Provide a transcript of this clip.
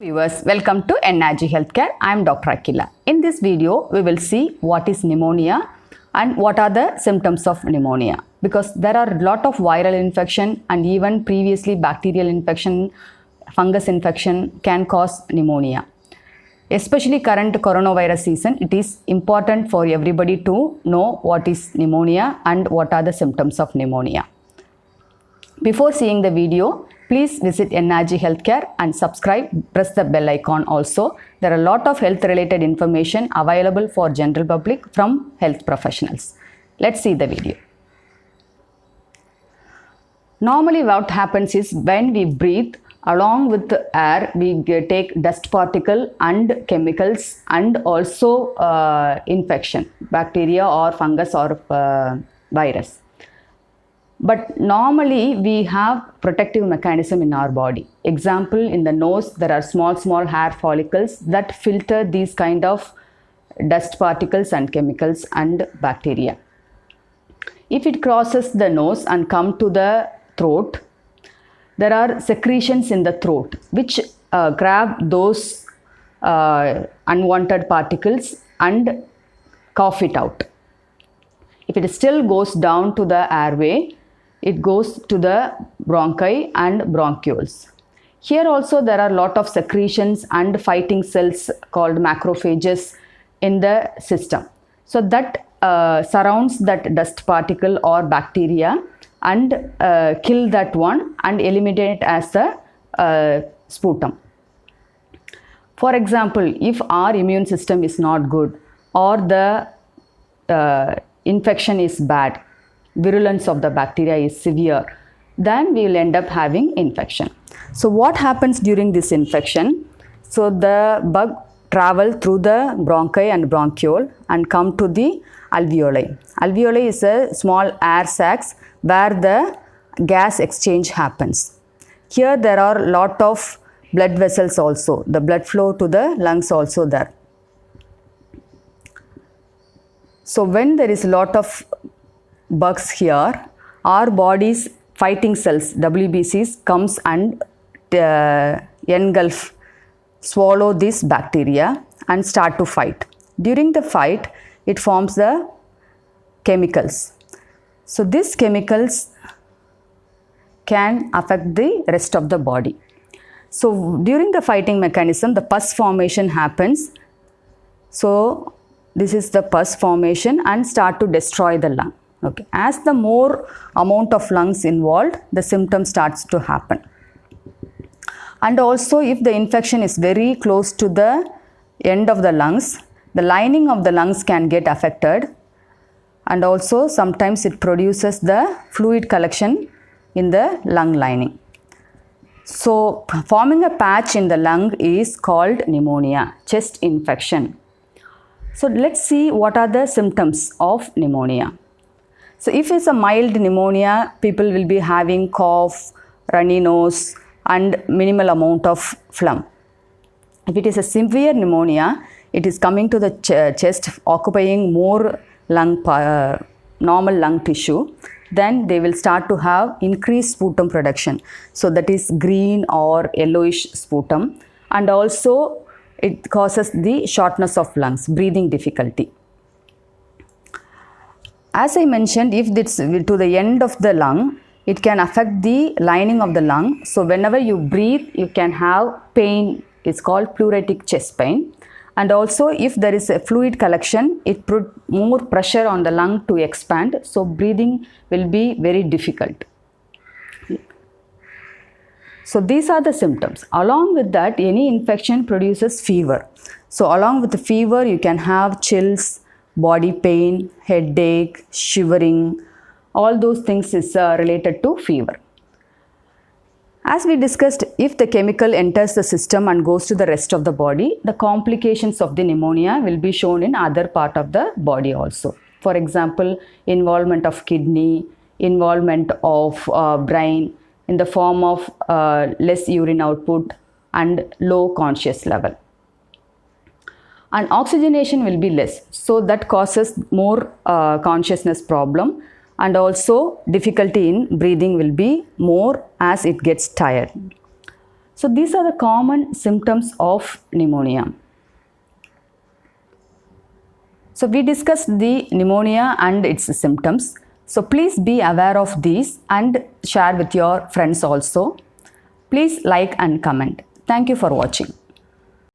Viewers, welcome to NRG Healthcare. I am Dr. Akila. In this video, we will see what is pneumonia and what are the symptoms of pneumonia. Because there are a lot of viral infection and even previously bacterial infection, fungus infection can cause pneumonia. Especially current coronavirus season, it is important for everybody to know what is pneumonia and what are the symptoms of pneumonia. Before seeing the video, please visit NRG Healthcare and subscribe, press the bell icon also. There are a lot of health related information available for general public from health professionals. Let's see the video. Normally what happens is when we breathe, along with the air, we take dust particle and chemicals and also infection, bacteria or fungus or virus. But normally we have protective mechanism in our body. Example, in the nose there are small hair follicles that filter these kind of dust particles and chemicals and bacteria. If it crosses the nose and come to the throat, there are secretions in the throat which grab those unwanted particles and cough it out. If it still goes down to the airway, it goes to the bronchi and bronchioles. Here also there are a lot of secretions and fighting cells called macrophages in the system. So that surrounds that dust particle or bacteria and kill that one and eliminate it as a sputum. For example, if our immune system is not good or the infection is bad, virulence of the bacteria is severe, then we will end up having infection. So what happens during this infection? So the bug travel through the bronchi and bronchiole and come to the alveoli. Alveoli is a small air sacs where the gas exchange happens. Here there are a lot of blood vessels also. The blood flow to the lungs also there. So when there is a lot of bugs here, our body's fighting cells, WBCs, comes and engulf, swallow this bacteria and start to fight. During the fight, it forms the chemicals. So these chemicals can affect the rest of the body. So during the fighting mechanism, the pus formation happens. So this is the pus formation and start to destroy the lung. Okay. As the more amount of lungs involved, the symptom starts to happen. And also if the infection is very close to the end of the lungs, the lining of the lungs can get affected, and also sometimes it produces the fluid collection in the lung lining. So forming a patch in the lung is called pneumonia, chest infection. So let's see what are the symptoms of pneumonia. So if it's a mild pneumonia, people will be having cough, runny nose and minimal amount of phlegm. If it is a severe pneumonia, it is coming to the chest, occupying more lung, normal lung tissue, then they will start to have increased sputum production. So that is green or yellowish sputum, and also it causes the shortness of lungs, breathing difficulty. As I mentioned, if it's to the end of the lung, it can affect the lining of the lung. So whenever you breathe, you can have pain. It's called pleuritic chest pain. And also if there is a fluid collection, it puts more pressure on the lung to expand. So breathing will be very difficult. So these are the symptoms. Along with that, any infection produces fever. So along with the fever, you can have chills, body pain, headache, shivering. All those things is related to fever. As we discussed, if the chemical enters the system and goes to the rest of the body, the complications of the pneumonia will be shown in other part of the body also. For example, involvement of kidney, involvement of brain in the form of less urine output and low conscious level. And oxygenation will be less, so that causes more consciousness problem, and also difficulty in breathing will be more as it gets tired. So these are the common symptoms of pneumonia. So we discussed the pneumonia and its symptoms. So please be aware of these and share with your friends also. Please like and comment. Thank you for watching.